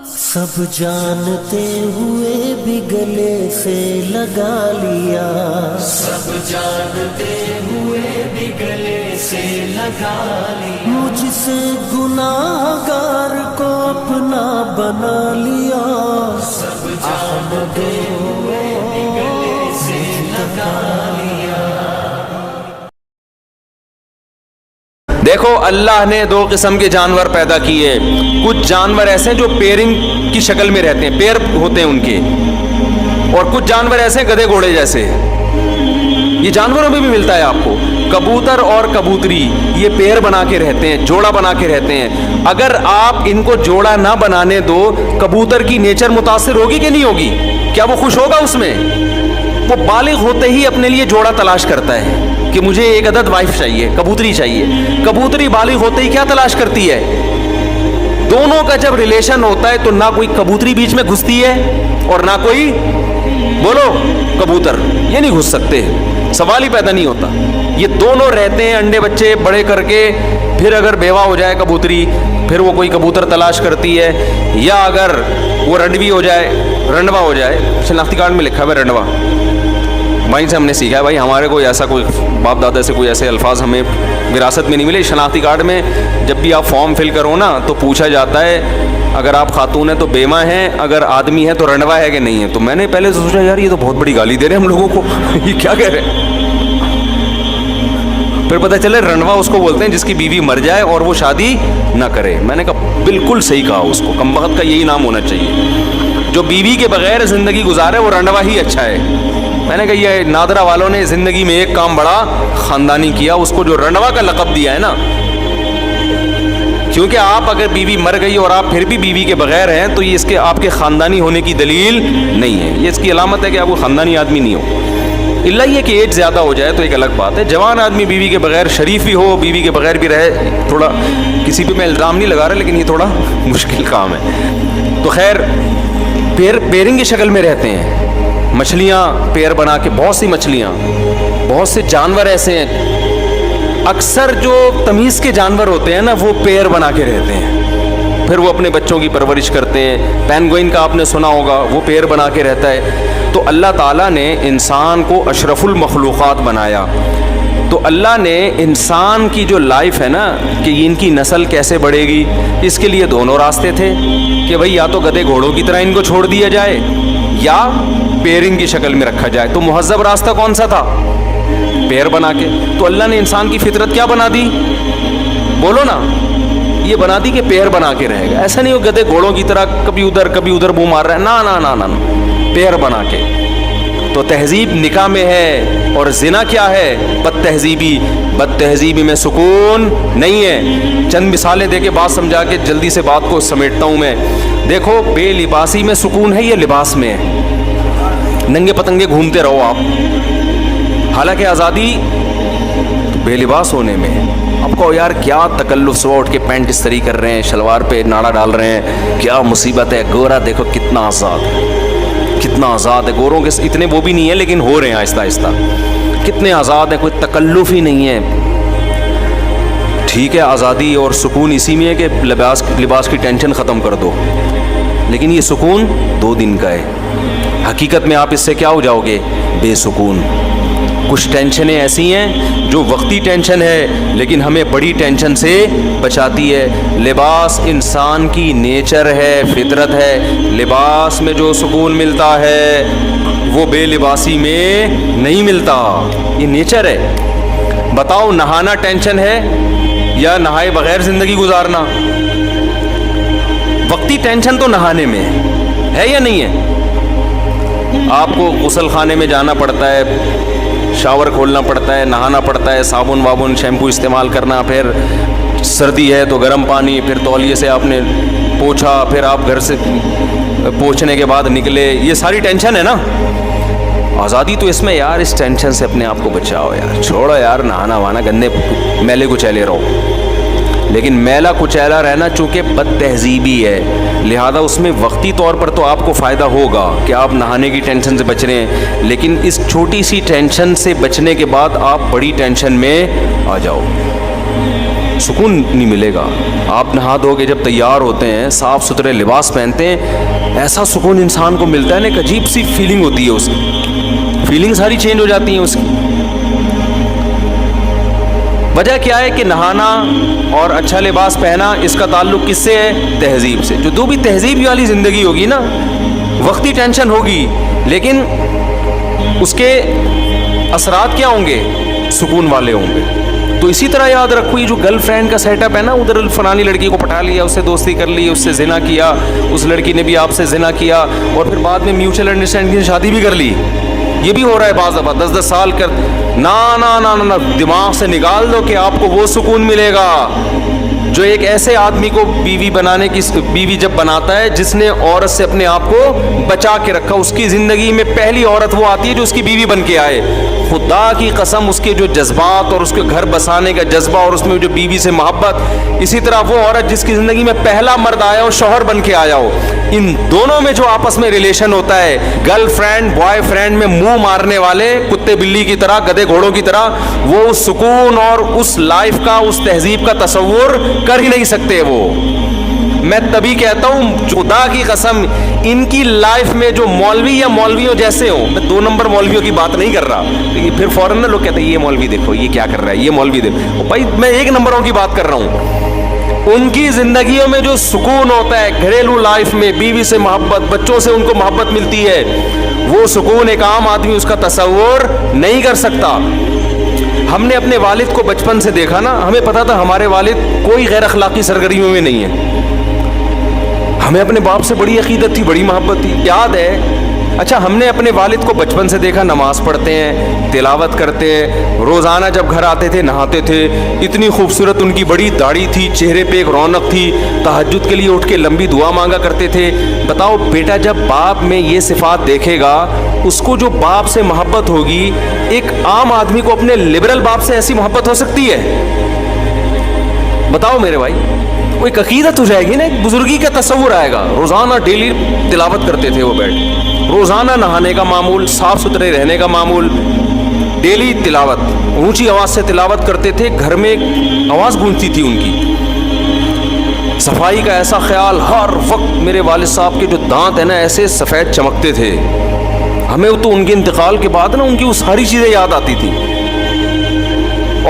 سب جانتے ہوئے بھی گلے سے لگا لیا، سب جانتے ہوئے بھی گلے سے لگا لیا، مجھ سے گناہگار کو اپنا بنا لیا، سب جانتے ہوئے بھی گلے سے لگا لیا۔ دیکھو اللہ نے دو قسم کے جانور پیدا کیے، کچھ جانور ایسے ہیں جو پیرنگ کی شکل میں رہتے ہیں، پیر ہوتے ہیں ان کے، اور کچھ جانور ایسے ہیں گدھے گھوڑے جیسے، یہ جانوروں میں بھی ملتا ہے آپ کو۔ کبوتر اور کبوتری یہ پیر بنا کے رہتے ہیں، جوڑا بنا کے رہتے ہیں۔ اگر آپ ان کو جوڑا نہ بنانے دو، کبوتر کی نیچر متاثر ہوگی کہ نہیں ہوگی؟ کیا وہ خوش ہوگا اس میں؟ وہ بالغ ہوتے ہی اپنے لیے جوڑا تلاش کرتا ہے کہ مجھے ایک عدد وائف چاہیے، کبوتری چاہیے۔ کبوتری بالغ ہوتے ہی کیا تلاش کرتی ہے؟ دونوں کا جب ریلیشن ہوتا ہے تو نہ کوئی کبوتری بیچ میں گھستی ہے اور نہ کوئی، بولو، کبوتر، یہ نہیں گھس سکتے، سوال ہی پیدا نہیں ہوتا۔ یہ دونوں رہتے ہیں انڈے بچے بڑے کر کے، پھر اگر بیوہ ہو جائے کبوتری پھر وہ کوئی کبوتر تلاش کرتی ہے، یا اگر وہ رنڈوی ہو جائے، رنڈوا ہو جائے، شناختی کارڈ میں لکھا ہوا ہے رنڈوا، بھائی سے ہم نے سیکھا ہے، بھائی ہمارے کوئی ایسا کوئی باپ دادا سے کوئی ایسے الفاظ ہمیں وراثت میں نہیں ملے۔ شناختی کارڈ میں جب بھی آپ فارم فل کرو نا تو پوچھا جاتا ہے اگر آپ خاتون ہیں تو بیمہ ہیں، اگر آدمی ہے تو رنڈوا ہے کہ نہیں ہے۔ تو میں نے پہلے سوچا یار یہ تو بہت بڑی گالی دے رہے ہیں ہم لوگوں کو، یہ کیا کہہ رہے ہیں؟ پھر پتہ چلے رنڈوا اس کو بولتے ہیں جس کی بیوی مر جائے اور وہ شادی نہ کرے۔ میں نے کہا بالکل صحیح کہا، اس کو کمبخت کا یہی نام ہونا چاہیے، جو بیوی کے بغیر زندگی گزارے وہ رنڈوا ہی اچھا ہے۔ میں نے کہا یہ نادرہ والوں نے زندگی میں ایک کام بڑا خاندانی کیا، اس کو جو رنڈوا کا لقب دیا ہے نا، کیونکہ آپ اگر بیوی مر گئی اور آپ پھر بھی بیوی کے بغیر ہیں تو یہ اس کے آپ کے خاندانی ہونے کی دلیل نہیں ہے، یہ اس کی علامت ہے کہ آپ کو خاندانی آدمی نہیں ہو۔ اللہ یہ کہ ایج زیادہ ہو جائے تو ایک الگ بات ہے، جوان آدمی بیوی کے بغیر شریف بھی ہو، بیوی کے بغیر بھی رہے، تھوڑا کسی پہ میں الزام نہیں لگا رہا لیکن یہ تھوڑا مشکل کام ہے۔ تو خیر پیرنگ کی شکل میں رہتے ہیں، مچھلیاں پیر بنا کے، بہت سی مچھلیاں، بہت سے جانور ایسے ہیں، اکثر جو تمیز کے جانور ہوتے ہیں نا وہ پیر بنا کے رہتے ہیں، پھر وہ اپنے بچوں کی پرورش کرتے ہیں۔ پینگوئن کا آپ نے سنا ہوگا، وہ پیر بنا کے رہتا ہے۔ تو اللہ تعالیٰ نے انسان کو اشرف المخلوقات بنایا، تو اللہ نے انسان کی جو لائف ہے نا کہ ان کی نسل کیسے بڑھے گی، اس کے لیے دونوں راستے تھے کہ بھئی یا تو گدھے گھوڑوں کی طرح ان کو چھوڑ دیا جائے یا پیرنگ کی شکل میں رکھا جائے۔ تو مہذب راستہ کون سا تھا؟ پیر بنا کے۔ تو اللہ نے انسان کی فطرت کیا بنا دی؟ بولو نا، یہ بنا دی کہ پیر بنا کے رہے گا، ایسا نہیں ہو گدھے گھوڑوں کی طرح کبھی ادھر منہ مار رہا ہے، نا نا نا نا نا، پیر بنا کے۔ تو تہذیب نکاح میں ہے، اور زنا کیا ہے؟ بد تہذیبی۔ بد تہذیبی میں سکون نہیں ہے۔ چند مثالیں دے کے بات سمجھا کے جلدی سے بات کو سمیٹتا ہوں میں۔ دیکھو بے لباسی میں سکون ہے یا لباس میں ہے؟ ننگے پتنگے گھومتے رہو آپ، حالانکہ آزادی بے لباس ہونے میں ہے۔ آپ کو یار کیا تکلف، صبح اٹھ کے پینٹ استری کر رہے ہیں، شلوار پہ ناڑا ڈال رہے ہیں، کیا مصیبت ہے۔ گورا دیکھو کتنا آزاد ہے، کتنا آزاد ہے۔ گوروں کے اتنے وہ بھی نہیں ہے لیکن ہو رہے ہیں آہستہ آہستہ، کتنے آزاد ہیں، کوئی تکلف ہی نہیں ہے۔ ٹھیک ہے آزادی اور سکون اسی میں ہے کہ لباس کی ٹینشن ختم کر دو، لیکن یہ سکون 2 دن کا ہے۔ حقیقت میں آپ اس سے کیا ہو جاؤ گے؟ بے سکون۔ کچھ ٹینشنیں ایسی ہیں جو وقتی ٹینشن ہے لیکن ہمیں بڑی ٹینشن سے بچاتی ہے۔ لباس انسان کی نیچر ہے، فطرت ہے۔ لباس میں جو سکون ملتا ہے وہ بے لباسی میں نہیں ملتا، یہ نیچر ہے۔ بتاؤ نہانا ٹینشن ہے یا نہائے بغیر زندگی گزارنا؟ وقتی ٹینشن تو نہانے میں ہے یا نہیں ہے؟ آپ کو غسل خانے میں جانا پڑتا ہے، شاور کھولنا پڑتا ہے، نہانا پڑتا ہے، صابن وابن شیمپو استعمال کرنا، پھر سردی ہے تو گرم پانی، پھر تولیے سے آپ نے پوچھا، پھر آپ گھر سے پوچھنے کے بعد نکلے، یہ ساری ٹینشن ہے نا۔ آزادی تو اس میں یار اس ٹینشن سے اپنے آپ کو بچاؤ یار، چھوڑو یار نہانا وہانا، گندے میلے کچیلے رہو۔ لیکن میلا کچیلا رہنا چونکہ بد تہذیبی ہے، لہذا اس میں وقتی طور پر تو آپ کو فائدہ ہوگا کہ آپ نہانے کی ٹینشن سے بچ رہے ہیں، لیکن اس چھوٹی سی ٹینشن سے بچنے کے بعد آپ بڑی ٹینشن میں آ جاؤ۔ سکون نہیں ملے گا. آپ نہا دھو کے جب تیار ہوتے ہیں, صاف ستھرے لباس پہنتے ہیں, ایسا سکون انسان کو ملتا ہے نا, ایک عجیب سی فیلنگ ہوتی ہے, اس کی فیلنگ ساری چینج ہو جاتی ہیں اس کی. وجہ کیا ہے کہ نہانا اور اچھا لباس پہنا, اس کا تعلق کس سے ہے؟ تہذیب سے. جو بھی تہذیب والی زندگی ہوگی نا, وقتی ٹینشن ہوگی لیکن اس کے اثرات کیا ہوں گے؟ سکون والے ہوں گے. تو اسی طرح یاد رکھو, یہ جو گرل فرینڈ کا سیٹ اپ ہے نا, ادھر فلانی لڑکی کو پٹا لیا, اس سے دوستی کر لی, اس سے زنا کیا, اس لڑکی نے بھی آپ سے زنا کیا, اور پھر بعد میں میوچل انڈرسٹینڈنگ سے شادی بھی کر لی. یہ بھی ہو رہا ہے بعض دفعہ, 10 سال کر. نا دماغ سے نکال دو کہ آپ کو وہ سکون ملے گا جو ایک ایسے آدمی کو بیوی بنانے کی, بیوی جب بناتا ہے جس نے عورت سے اپنے آپ کو بچا کے رکھا. اس کی زندگی میں پہلی عورت وہ آتی ہے جو اس کی بیوی بن کے آئے. خدا کی قسم, اس کے جو جذبات اور اس کے گھر بسانے کا جذبہ اور اس میں جو بیوی سے محبت, اسی طرح وہ عورت جس کی زندگی میں پہلا مرد آیا ہو, شوہر بن کے آیا ہو, ان دونوں میں جو آپس میں ریلیشن ہوتا ہے, گرل فرینڈ بوائے فرینڈ میں منہ مارنے والے کتے بلی کی طرح, گدے گھوڑوں کی طرح, وہ اس سکون اور اس لائف کا, اس تہذیب کا تصور کر ہی نہیں سکتے. وہ میں تبھی کہتا ہوں, خدا کی قسم, ان کی لائف میں جو مولوی یا مولویوں جیسے ہوں, میں 2 نمبر مولویوں کی بات نہیں کر رہا, پھر فوراً نا لوگ کہتے ہیں یہ مولوی دیکھو یہ کیا کر رہا ہے, یہ مولوی دیکھو. بھائی میں 1 نمبروں کی بات کر رہا ہوں. ان کی زندگیوں میں جو سکون ہوتا ہے, گھریلو لائف میں بیوی سے محبت, بچوں سے ان کو محبت ملتی ہے, وہ سکون ایک عام آدمی اس کا تصور نہیں کر سکتا. ہم نے اپنے والد کو بچپن سے دیکھا نا, ہمیں پتا تھا ہمارے والد کوئی غیر اخلاقی سرگرمیوں میں نہیں ہے. ہمیں اپنے باپ سے بڑی عقیدت تھی, بڑی محبت تھی. یاد ہے, اچھا ہم نے اپنے والد کو بچپن سے دیکھا, نماز پڑھتے ہیں, تلاوت کرتے ہیں, روزانہ جب گھر آتے تھے نہاتے تھے, اتنی خوبصورت ان کی بڑی داڑھی تھی, چہرے پہ ایک رونق تھی, تہجد کے لیے اٹھ کے لمبی دعا مانگا کرتے تھے. بتاؤ بیٹا, جب باپ میں یہ صفات دیکھے گا, اس کو جو باپ سے محبت ہوگی, ایک عام آدمی کو اپنے لبرل باپ سے ایسی محبت ہو سکتی ہے؟ بتاؤ میرے بھائی, وہ ایک عقیدت ہو جائے گی نا, ایک بزرگی کا تصور آئے گا. روزانہ ڈیلی تلاوت کرتے تھے وہ بیٹھ, روزانہ نہانے کا معمول, صاف ستھرے رہنے کا معمول, ڈیلی تلاوت, اونچی آواز سے تلاوت کرتے تھے, گھر میں آواز گونجتی تھی ان کی. صفائی کا ایسا خیال ہر وقت. میرے والد صاحب کے جو دانت ہیں نا, ایسے سفید چمکتے تھے. ہمیں تو ان کے انتقال کے بعد نا ان کی وہ ساری چیزیں یاد آتی تھی.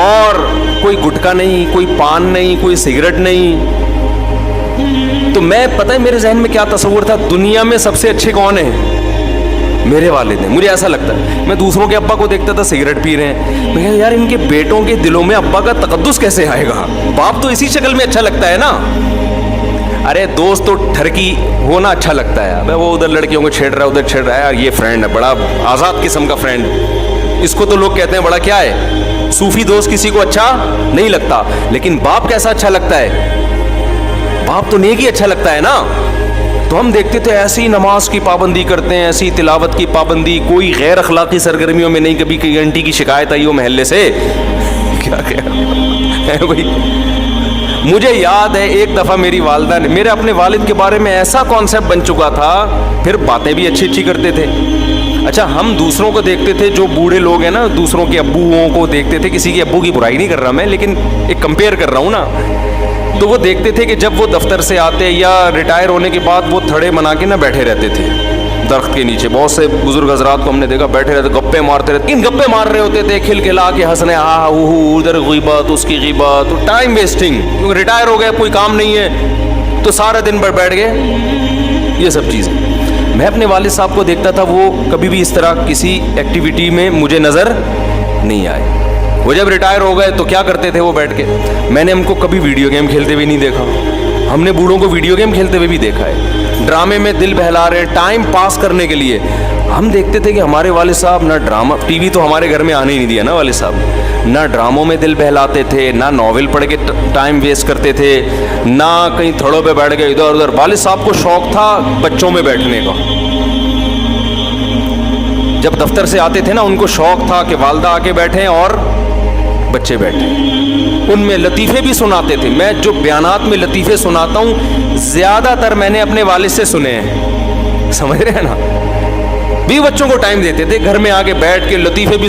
اور کوئی گٹکا نہیں, کوئی پان نہیں, کوئی سگریٹ نہیں. تو میں, پتہ ہے میرے ذہن میں کیا تصور تھا, دنیا میں سب سے اچھے کون ہیں؟ میرے والد ہیں. مجھے ایسا لگتا ہے, میں دوسروں کے ابا کو دیکھتا تھا سگریٹ پی رہے ہیں, میں کہا یار ان کے بیٹوں کے دلوں میں ابا کا تقدس کیسے آئے گا؟ باپ تو اسی شکل میں اچھا لگتا ہے نا. ارے دوست تو ٹھرکی ہونا اچھا لگتا ہے. ابے وہ ادھر لڑکیوں کو چھیڑ رہا ہے, ادھر چھیڑ رہا ہے, یار یہ فرینڈ ہے, بڑا آزاد قسم کا فرینڈ. اس کو تو لوگ کہتے ہیں بڑا کیا ہے, صوفی دوست. کسی کو اچھا نہیں لگتا, لیکن باپ کیسا اچھا لگتا ہے؟ باپ تو نیک ہی اچھا لگتا ہے نا. تو ہم دیکھتے تھے ایسی نماز کی پابندی کرتے ہیں, ایسی تلاوت کی پابندی, کوئی غیر اخلاقی سرگرمیوں میں نہیں. کبھی کئی گھنٹی کی شکایت آئی ہو محلے سے, کیا ہے بھائی. مجھے یاد ہے ایک دفعہ میری والدہ نے, میرے اپنے والد کے بارے میں ایسا کانسیپٹ بن چکا تھا, پھر باتیں بھی اچھی اچھی کرتے تھے. اچھا ہم دوسروں کو دیکھتے تھے, جو بوڑھے لوگ ہیں نا, دوسروں کے ابوؤں کو دیکھتے تھے. کسی کے ابو کی برائی نہیں کر رہا میں, لیکن ایک کمپیئر کر رہا ہوں نا. تو وہ دیکھتے تھے کہ جب وہ دفتر سے آتے یا ریٹائر ہونے کے بعد, وہ تھڑے بنا کے نا بیٹھے رہتے تھے درخت کے نیچے. بہت سے بزرگ حضرات کو ہم نے دیکھا بیٹھے رہتے, گپے مارتے رہتے. ان گپے مار رہے ہوتے تھے, کھل کھلا کے ہنسنے, ہاں ادھر غیبت, اس کی غیبت, ٹائم ویسٹنگ. کیونکہ ریٹائر ہو گئے, کوئی کام نہیں ہے, تو سارا دن بھر بیٹھ گئے, یہ سب چیزیں. میں اپنے والد صاحب کو دیکھتا تھا, وہ کبھی بھی اس طرح کسی ایکٹیویٹی میں مجھے نظر نہیں آئے. وہ جب ریٹائر ہو گئے تو کیا کرتے تھے وہ بیٹھ کے, میں نے ہم کو کبھی ویڈیو گیم کھیلتے ہوئے نہیں دیکھا. ہم نے بوڑھوں کو ویڈیو گیم کھیلتے ہوئے بھی دیکھا ہے, ڈرامے میں دل بہلا رہے ٹائم پاس کرنے کے لیے. ہم دیکھتے تھے کہ ہمارے والد صاحب نہ ڈرامہ, ٹی وی تو ہمارے گھر میں آنے ہی نہیں دیا نا والد صاحب, نہ ڈراموں میں دل بہلاتے تھے, نہ ناول پڑھ کے ٹائم ویسٹ کرتے تھے, نہ کہیں تھڑوں پہ بیٹھ گئے ادھر ادھر. والد صاحب کو شوق تھا بچوں میں بیٹھنے کا. جب دفتر سے آتے تھے نا, ان کو شوق تھا کہ والدہ آ کے بیٹھیں اور بچے بیٹھے, ان میں لطیفے بھی سناتے تھے. میں جو بیانات میں لطیفے سناتا ہوں, زیادہ تر میں نے اپنے والد سے سنے ہیں, سمجھ رہے ہیں نا. بھی بچوں کو ٹائم دیتے تھے, گھر میں آ کے بیٹھ کے لطیفے بھی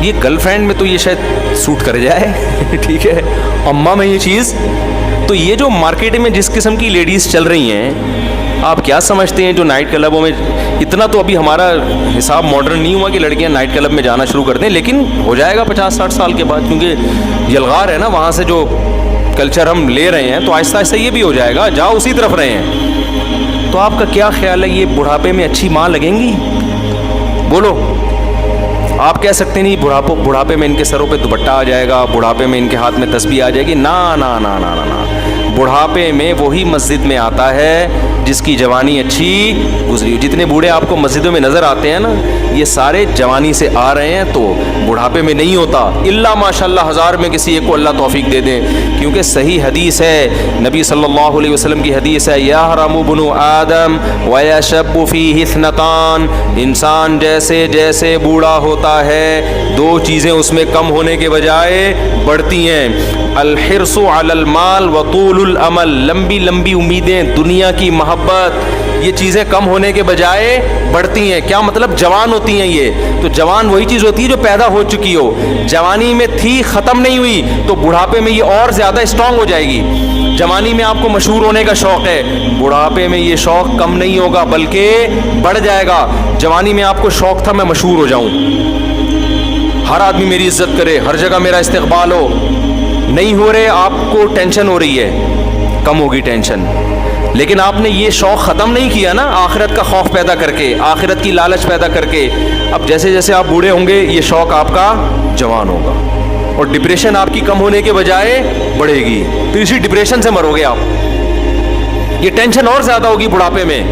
یہ گرل فرینڈ میں تو یہ شاید سوٹ کر جائے ٹھیک ہے, اماں میں یہ چیز. تو یہ جو مارکیٹ میں جس قسم کی لیڈیز چل رہی ہیں, آپ کیا سمجھتے ہیں جو نائٹ کلبوں میں, اتنا تو ابھی ہمارا حساب ماڈرن نہیں ہوا کہ لڑکیاں نائٹ کلب میں جانا شروع کر دیں, لیکن ہو جائے گا 50-60 سال کے بعد, کیونکہ یلغار ہے نا وہاں سے جو کلچر ہم لے رہے ہیں, تو آہستہ آہستہ یہ بھی ہو جائے گا, جاؤ اسی طرف رہے ہیں. تو آپ کا کیا خیال ہے, یہ بڑھاپے میں اچھی ماں لگیں گی؟ بولو. آپ کہہ سکتے نہیں بڑھاپے میں ان کے سروں پہ دوپٹہ آ جائے گا, بڑھاپے میں ان کے ہاتھ میں تسبیح آ جائے گی. نا نا نا نا نا نا, بڑھاپے میں وہی مسجد میں آتا ہے جس کی جوانی اچھی گزری ہو. جتنے بوڑھے آپ کو مسجدوں میں نظر آتے ہیں نا, یہ سارے جوانی سے آ رہے ہیں, تو بڑھاپے میں نہیں ہوتا. اللہ ماشاء اللہ 1000 میں کسی ایک کو اللہ توفیق دے دیں, کیونکہ صحیح حدیث ہے, نبی صلی اللہ علیہ وسلم کی حدیث ہے, یحرم ابن آدم ویشب فیہ اثنتان, انسان جیسے جیسے بوڑھا ہوتا ہے 2 چیزیں اس میں کم ہونے کے بجائے بڑھتی ہیں, الحرص علی المال وطول الامل, لمبی لمبی امیدیں, دنیا کی محبت, یہ چیزیں کم ہونے کے بجائے بڑھتی ہیں. کیا مطلب؟ جوان ہوتی ہیں یہ, تو جوان وہی چیز ہوتی ہے جو پیدا ہو چکی ہو, جوانی میں تھی ختم نہیں ہوئی, تو بڑھاپے میں یہ اور زیادہ اسٹرانگ ہو جائے گی. جوانی میں آپ کو مشہور ہونے کا شوق ہے, بڑھاپے میں یہ شوق کم نہیں ہوگا بلکہ بڑھ جائے گا. جوانی میں آپ کو شوق تھا میں مشہور ہو جاؤں, ہر آدمی میری عزت کرے, ہر جگہ میرا استقبال ہو, نہیں ہو رہے, آپ کو ٹینشن ہو رہی ہے, کم ہوگی ٹینشن. لیکن آپ نے یہ شوق ختم نہیں کیا نا, آخرت کا خوف پیدا کر کے, آخرت کی لالچ پیدا کر کے. اب جیسے جیسے آپ بوڑھے ہوں گے یہ شوق آپ کا جوان ہوگا, اور ڈپریشن آپ کی کم ہونے کے بجائے بڑھے گی, پھر اسی ڈپریشن سے مرو گے آپ. یہ ٹینشن اور زیادہ ہوگی بڑھاپے میں,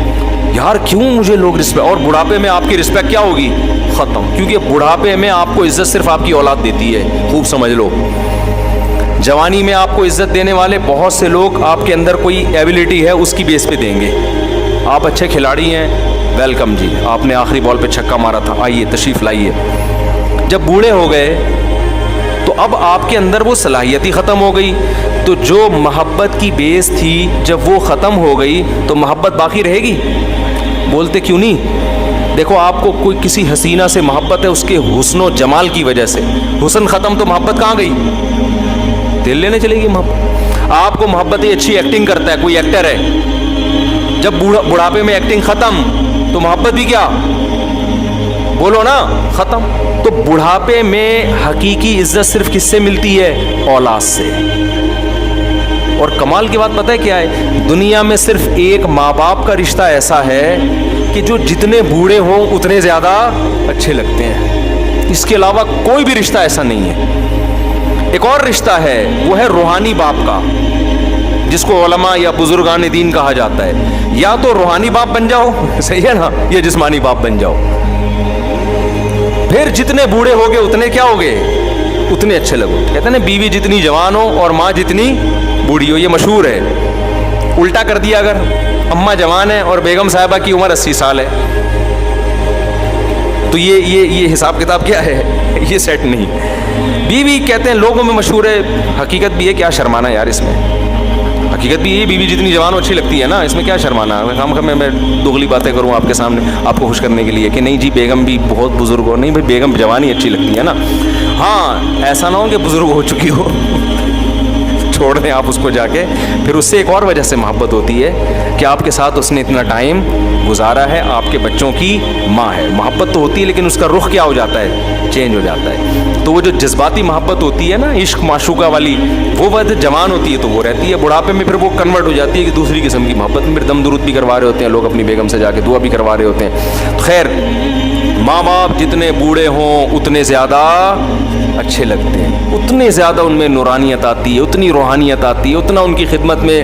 یار کیوں مجھے لوگ رسپیکٹ, اور بڑھاپے میں آپ کی رسپیکٹ کیا ہوگی؟ ختم. کیونکہ بڑھاپے میں آپ کو عزت صرف آپ کی اولاد دیتی ہے, خوب سمجھ لو. جوانی میں آپ کو عزت دینے والے بہت سے لوگ آپ کے اندر کوئی ایبلٹی ہے اس کی بیس پہ دیں گے. آپ اچھے کھلاڑی ہیں, ویلکم جی, آپ نے آخری بال پہ چھکا مارا تھا, آئیے تشریف لائیے. جب بوڑھے ہو گئے تو اب آپ کے اندر وہ صلاحیت ہی ختم ہو گئی, تو جو محبت کی بیس تھی جب وہ ختم ہو گئی تو محبت باقی رہے گی؟ بولتے کیوں نہیں؟ دیکھو آپ کو کوئی کسی حسینہ سے محبت ہے اس کے حسن و جمال کی وجہ سے, حسن ختم تو محبت کہاں گئی؟ دل لینے چلے گی محبت. آپ کو محبت ہی اچھی ایکٹنگ کرتا ہے, کوئی ایکٹر ہے, جب بڑھاپے میں ایکٹنگ ختم تو محبت بھی کیا, بولو نا, ختم. تو بڑھاپے میں حقیقی عزت صرف کس سے ملتی ہے؟ اولاد سے. اور کمال کی بات پتہ ہے کیا ہے, دنیا میں صرف ایک ماں باپ کا رشتہ ایسا ہے کہ جو جتنے بوڑھے ہوں اتنے زیادہ اچھے لگتے ہیں, اس کے علاوہ کوئی بھی رشتہ ایسا نہیں ہے. ایک اور رشتہ ہے, وہ ہے روحانی باپ کا, جس کو علماء یا بزرگان دین کہا جاتا ہے. یا تو روحانی باپ بن جاؤ, صحیح ہے نا, یا جسمانی باپ بن جاؤ. پھر جتنے بوڑھے ہوگے اتنے کیا ہوگے, اتنے اچھے لگو. کہتے ہیں نا بیوی جتنی جوان ہو اور ماں جتنی بوڑھی ہو, یہ مشہور ہے. الٹا کر دیا اگر اماں جوان ہے اور بیگم صاحبہ کی عمر 80 سال ہے, تو یہ حساب کتاب کیا ہے, یہ سیٹ نہیں. بیوی کہتے ہیں لوگوں میں مشہور ہے, حقیقت بھی ہے, کیا شرمانا یار اس میں, حقیقت بھی یہ بیوی جتنی جوان ہو اچھی لگتی ہے نا, اس میں کیا شرمانا. میں دوغلی باتیں کروں آپ کے سامنے آپ کو خوش کرنے کے لیے کہ نہیں جی بیگم بھی بہت بزرگ ہو, نہیں بھائی بیگم جوان ہی اچھی لگتی ہے نا. ہاں ایسا نہ ہو کہ بزرگ ہو چکی ہو, چھوڑ دیں آپ اس کو جا کے. پھر اس سے ایک اور وجہ سے محبت ہوتی ہے کہ آپ کے ساتھ اس نے اتنا ٹائم گزارا ہے, آپ کے بچوں کی ماں ہے. محبت تو ہوتی ہے لیکن اس کا رخ کیا ہو جاتا ہے, چینج ہو جاتا ہے. تو وہ جو جذباتی محبت ہوتی ہے نا, عشق معشوقہ والی, وہ وقت جوان ہوتی ہے تو وہ رہتی ہے. بڑھاپے میں پھر وہ کنورٹ ہو جاتی ہے کہ دوسری قسم کی محبت میں, پھر دم درود بھی کروا رہے ہوتے ہیں لوگ اپنی بیگم سے, جا کے دعا بھی کروا رہے ہوتے ہیں. خیر, ماں باپ جتنے بوڑھے ہوں اتنے زیادہ اچھے لگتے ہیں, اتنے زیادہ ان میں نورانیت آتی ہے, اتنی روحانیت آتی ہے, اتنا ان کی خدمت میں.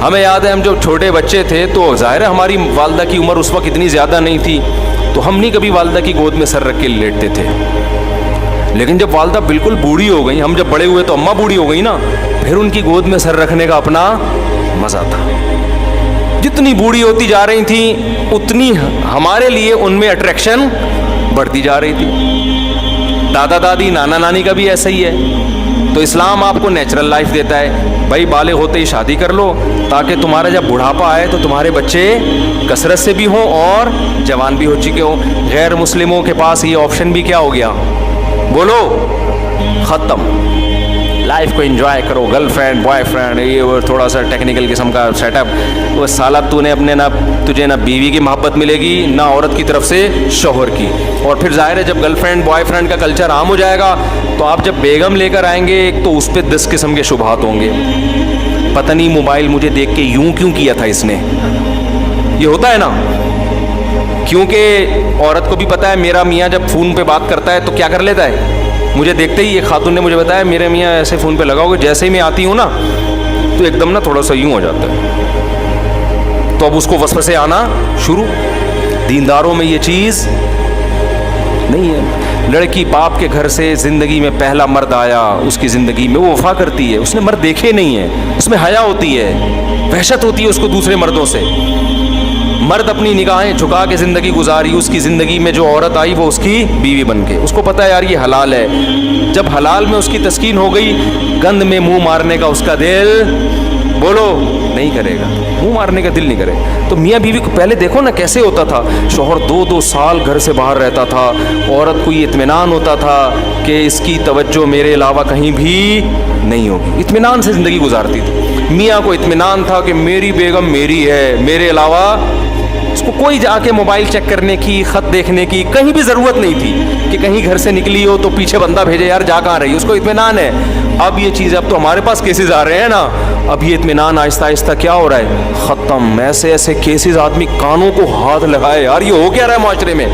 ہمیں یاد ہے ہم جب چھوٹے بچے تھے تو ظاہر ہے ہماری والدہ کی عمر اس وقت اتنی زیادہ نہیں تھی, تو ہم نہیں کبھی والدہ کی گود میں سر رکھ کے لیٹتے تھے. لیکن جب والدہ بالکل بوڑھی ہو گئی, ہم جب بڑے ہوئے تو اماں بوڑھی ہو گئی نا, پھر ان کی گود میں سر رکھنے کا اپنا مزہ تھا. جتنی بوڑھی ہوتی جا رہی تھیں اتنی ہمارے لیے ان میں اٹریکشن بڑھتی جا رہی تھی. دادا دادی نانا نانی کا بھی ایسا ہی ہے. تو اسلام آپ کو نیچرل لائف دیتا ہے, بھائی بالغ ہوتے ہی شادی کر لو تاکہ تمہارا جب بڑھاپا آئے تو تمہارے بچے کثرت سے بھی ہوں اور جوان بھی ہو چکے ہوں. غیر مسلموں کے پاس یہ آپشن بھی کیا ہو گیا, بولو ختم. لائف کو انجوائے کرو, گرل فرینڈ بوائے فرینڈ, یہ وہ تھوڑا سا ٹیکنیکل قسم کا سیٹ اپ. وہ سالہ تو نے اپنے تجھے نہ بیوی کی محبت ملے گی نہ عورت کی طرف سے شوہر کی. اور پھر ظاہر ہے جب گرل فرینڈ بوائے فرینڈ کا کلچر عام ہو جائے گا تو آپ جب بیگم لے کر آئیں گے ایک تو اس پہ 10 قسم کے شبہات ہوں گے. پتہ نہیں موبائل مجھے دیکھ کے یوں کیوں کیا تھا اس نے, یہ ہوتا ہے نا. کیونکہ عورت کو بھی پتہ ہے میرا میاں جب فون پہ بات کرتا ہے تو کیا کر لیتا ہے. مجھے دیکھتے ہی ایک خاتون نے مجھے بتایا میرے میاں ایسے فون پہ لگاؤ گے جیسے ہی میں آتی ہوں نا تو ایک دم نا تھوڑا سا یوں ہو جاتا ہے. تو اب اس کو وسوسے آنا شروع. دینداروں میں یہ چیز نہیں ہے. لڑکی باپ کے گھر سے زندگی میں پہلا مرد آیا, اس کی زندگی میں وہ وفا کرتی ہے. اس نے مرد دیکھے نہیں ہیں, اس میں حیا ہوتی ہے, وحشت ہوتی ہے اس کو دوسرے مردوں سے. مرد اپنی نگاہیں جھکا کے زندگی گزاری, اس کی زندگی میں جو عورت آئی وہ اس کی بیوی بن کے. اس کو پتہ ہے یار یہ حلال ہے. جب حلال میں اس کی تسکین ہو گئی, گند میں منہ مارنے کا اس کا دل بولو نہیں کرے گا, منہ مارنے کا دل نہیں کرے. تو میاں بیوی کو پہلے دیکھو نا کیسے ہوتا تھا. شوہر 2 سال گھر سے باہر رہتا تھا, عورت کو یہ اطمینان ہوتا تھا کہ اس کی توجہ میرے علاوہ کہیں بھی نہیں ہوگی. اطمینان سے زندگی گزارتی تھی. میاں کو اطمینان تھا کہ میری بیگم میری ہے, میرے علاوہ اس کو کوئی جا کے موبائل چیک کرنے کی, خط دیکھنے کی کہیں بھی ضرورت نہیں تھی کہ کہیں گھر سے نکلی ہو تو پیچھے بندہ بھیجے یار جا کہاں رہی. اس کو اطمینان ہے. اب یہ چیز, اب تو ہمارے پاس کیسز آ رہے ہیں نا, اب یہ اطمینان آہستہ آہستہ کیا ہو رہا ہے, ختم. ایسے ایسے کیسز آدمی کانوں کو ہاتھ لگائے یار یہ ہو کیا رہا ہے معاشرے میں.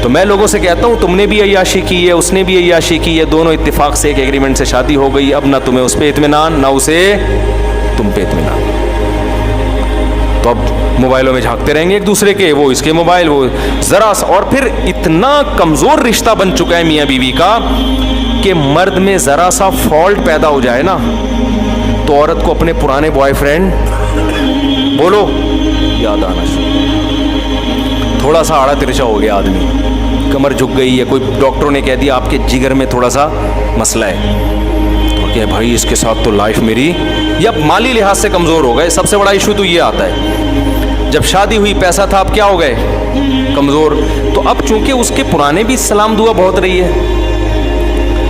تو میں لوگوں سے کہتا ہوں تم نے بھی عیاشی کی ہے, اس نے بھی عیاشی کی ہے, دونوں اتفاق سے ایک ایگریمنٹ سے شادی ہو گئی. اب نہ تمہیں اس پہ اطمینان نہ اسے تم پہ اطمینان. تو اب موبائلوں میں جھانکتے رہیں گے ایک دوسرے کے, وہ اس کے موبائل, وہ ذرا سا. اور پھر اتنا کمزور رشتہ بن چکا ہے میاں بیوی کا کہ مرد میں ذرا سا فالٹ پیدا ہو جائے نا تو عورت کو اپنے پرانے بوائے فرینڈ بولو یاد آنا شروع. تھوڑا سا آڑا ترچا ہو گیا آدمی, کمر جھک گئی ہے, کوئی ڈاکٹروں نے کہہ دیا آپ کے جگر میں تھوڑا سا مسئلہ ہے, تو کہ بھائی اس کے ساتھ تو لائف میری, یا مالی لحاظ سے کمزور ہو گئے. سب سے بڑا ایشو تو یہ آتا ہے جب شادی ہوئی پیسہ تھا, اب کیا ہو گئے کمزور. تو اب چونکہ اس کے پرانے بھی سلام دعا بہت رہی ہے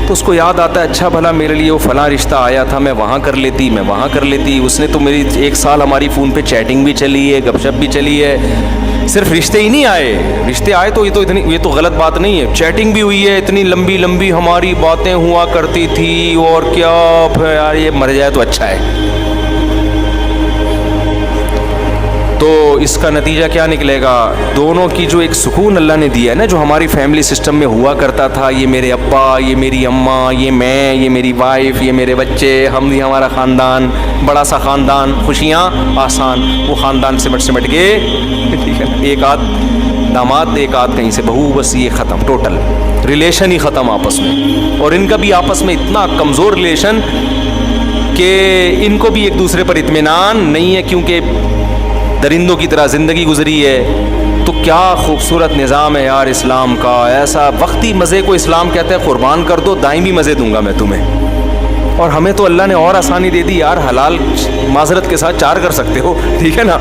تو اس کو یاد آتا ہے اچھا بھلا میرے لیے وہ فلاں رشتہ آیا تھا, میں وہاں کر لیتی, میں وہاں کر لیتی. اس نے تو میری 1 سال ہماری فون پہ چیٹنگ بھی چلی ہے, گپ شپ بھی چلی ہے. صرف رشتے ہی نہیں آئے, رشتے آئے تو یہ تو غلط بات نہیں ہے, چیٹنگ بھی ہوئی ہے, اتنی لمبی لمبی ہماری باتیں ہوا کرتی تھی. اور کیا یار یہ مر جائے تو اچھا ہے. تو اس کا نتیجہ کیا نکلے گا, دونوں کی جو ایک سکون اللہ نے دیا ہے نا, جو ہماری فیملی سسٹم میں ہوا کرتا تھا, یہ میرے ابا, یہ میری اماں, یہ میں, یہ میری وائف, یہ میرے بچے, ہم بھی ہمارا خاندان, بڑا سا خاندان, خوشیاں آسان. وہ خاندان سمٹ کے ٹھیک ہے, ایک آدھ داماد ایک آدھ کہیں سے بہو, بس یہ ختم, ٹوٹل ریلیشن ہی ختم آپس میں. اور ان کا بھی آپس میں اتنا کمزور ریلیشن کہ ان کو بھی ایک دوسرے پر اطمینان نہیں ہے, کیونکہ درندوں کی طرح زندگی گزری ہے. تو کیا خوبصورت نظام ہے یار اسلام کا. ایسا وقتی مزے کو اسلام کہتا ہے قربان کر دو, دائمی مزے دوں گا میں تمہیں. اور ہمیں تو اللہ نے اور آسانی دے دی یار, حلال معذرت کے ساتھ 4 کر سکتے ہو, ٹھیک ہے نا,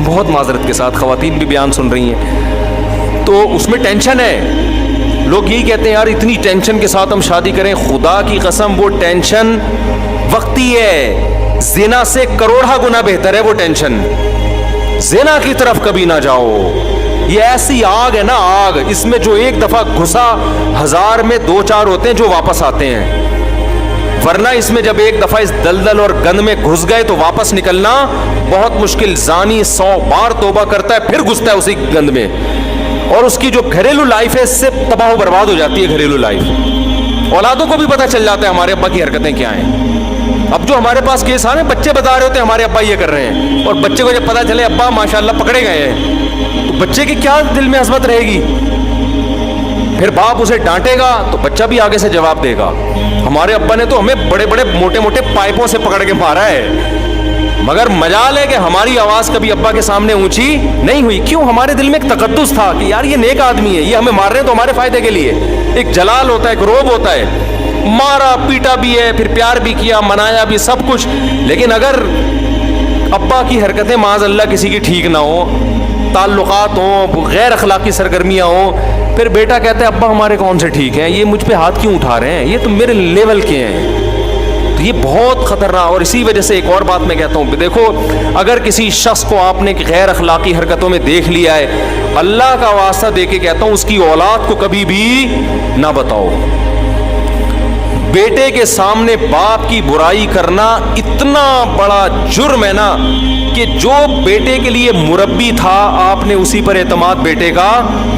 بہت معذرت کے ساتھ. خواتین بھی بیان سن رہی ہیں تو اس میں ٹینشن ہے. لوگ یہی کہتے ہیں یار اتنی ٹینشن کے ساتھ ہم شادی کریں. خدا کی قسم وہ ٹینشن وقتی ہے, زنا سے کروڑا گنا بہتر ہے وہ ٹینشن. زنا کی طرف کبھی نہ جاؤ, یہ ایسی آگ ہے نا آگ, اس میں جو ایک دفعہ گھسا 1000 میں 2-4 ہوتے ہیں جو واپس آتے ہیں, ورنہ اس میں جب ایک دفعہ اس دلدل اور گند میں گھس گئے تو واپس نکلنا بہت مشکل. زانی 100 بار توبہ کرتا ہے پھر گھستا ہے اسی گند میں, اور اس کی جو گھریلو لائف ہے اس سے تباہ و برباد ہو جاتی ہے گھریلو لائف. اولادوں کو بھی پتہ چل جاتا ہے ہمارے ابا کی حرکتیں کیا ہیں. اب جو ہمارے پاس کیس آ رہے ہیں, بچے بتا رہے ہوتے ہیں ہمارے ابا یہ کر رہے ہیں, اور بچے کو جب پتا چلے ابا ماشاءاللہ پکڑے گئے ہیں تو بچے کی کیا دل میں عظمت رہے گی. پھر باپ اسے ڈانٹے گا تو بچہ بھی آگے سے جواب دے گا. ہمارے ابا نے تو ہمیں بڑے بڑے موٹے موٹے پائپوں سے پکڑ کے مارا ہے, مگر مجال ہے کہ ہماری آواز کبھی ابا کے سامنے اونچی نہیں ہوئی. کیوں؟ ہمارے دل میں ایک تقدس تھا کہ یار یہ نیک آدمی ہے, یہ ہمیں مار رہے ہیں تو ہمارے فائدے کے لیے. ایک جلال ہوتا ہے, ایک روب ہوتا ہے. مارا پیٹا بھی ہے, پھر پیار بھی کیا, منایا بھی, سب کچھ. لیکن اگر ابا کی حرکتیں معاذ اللہ کسی کی ٹھیک نہ ہو, تعلقات ہوں, غیر اخلاقی سرگرمیاں ہوں, پھر بیٹا کہتا ہے ابا ہمارے کون سے ٹھیک ہیں, یہ مجھ پہ ہاتھ کیوں اٹھا رہے ہیں, یہ تو میرے لیول کے ہیں. تو یہ بہت خطرناک. اور اسی وجہ سے ایک اور بات میں کہتا ہوں, دیکھو اگر کسی شخص کو آپ نے غیر اخلاقی حرکتوں میں دیکھ لیا ہے, اللہ کا واسطہ دے کے کہتا ہوں اس کی اولاد کو کبھی بھی نہ بتاؤ. بیٹے کے سامنے باپ کی برائی کرنا اتنا بڑا جرم ہے نا کہ جو بیٹے کے لیے مربی تھا آپ نے اسی پر اعتماد بیٹے کا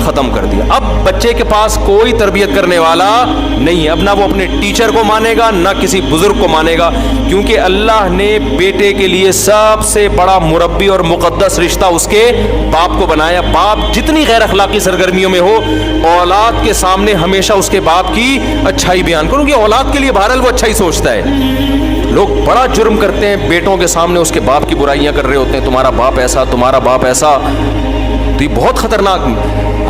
ختم کر دیا. اب بچے کے پاس کوئی تربیت کرنے والا نہیں ہے. اب نہ وہ اپنے ٹیچر کو مانے گا نہ کسی بزرگ کو مانے گا, کیونکہ اللہ نے بیٹے کے لیے سب سے بڑا مربی اور مقدس رشتہ اس کے باپ کو بنایا. باپ جتنی غیر اخلاقی سرگرمیوں میں ہو, اولاد کے سامنے ہمیشہ اس کے باپ کی اچھائی بیان کرو, کیونکہ اولاد کے لیے بہرحال وہ اچھا ہی سوچتا ہے. لوگ بڑا جرم کرتے ہیں, بیٹوں کے سامنے اس کے باپ کی برائیاں کر رہے ہوتے ہیں, تمہارا باپ ایسا, تمہارا باپ ایسا. تو یہ بہت خطرناک.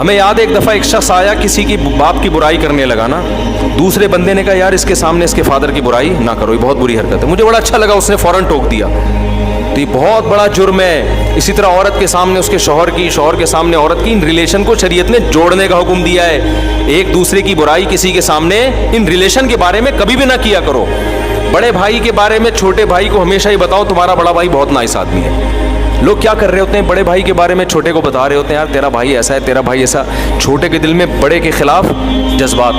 ہمیں یاد ہے ایک دفعہ ایک شخص آیا, کسی کی باپ کی برائی کرنے لگا نا, دوسرے بندے نے کہا یار اس کے سامنے اس کے فادر کی برائی نہ کرو, یہ بہت بری حرکت ہے. مجھے بڑا اچھا لگا, اس نے فوراً ٹوک دیا. تو یہ بہت بڑا جرم ہے. اسی طرح عورت کے سامنے اس کے شوہر کی, شوہر کے سامنے عورت کی, ان ریلیشن کو شریعت نے جوڑنے کا حکم دیا ہے. ایک دوسرے کی برائی کسی کے سامنے ان ریلیشن کے بارے میں کبھی بھی نہ کیا کرو. بڑے بھائی کے بارے میں چھوٹے بھائی کو ہمیشہ ہی بتاؤ تمہارا بڑا بھائی بہت نائس آدمی ہے. لوگ کیا کر رہے ہوتے ہیں, بڑے بھائی کے بارے میں چھوٹے کو بتا رہے ہوتے ہیں یار تیرا بھائی ایسا ہے, تیرا بھائی ایسا. چھوٹے کے دل میں بڑے کے خلاف جذبات.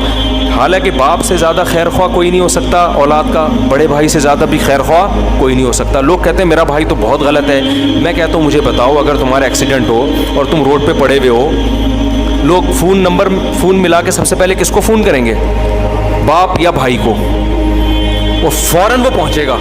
حالانکہ باپ سے زیادہ خیر خواہ کوئی نہیں ہو سکتا اولاد کا, بڑے بھائی سے زیادہ بھی خیر خواہ کوئی نہیں ہو سکتا. لوگ کہتے ہیں میرا بھائی تو بہت غلط ہے. میں کہتا ہوں مجھے بتاؤ, اگر تمہارا ایکسیڈنٹ ہو اور تم روڈ پہ پڑے ہوئے ہو, لوگ فون ملا کے سب سے پہلے کس کو فون کریں گے, باپ یا بھائی کو, وہ فوراً وہ پہنچے گا.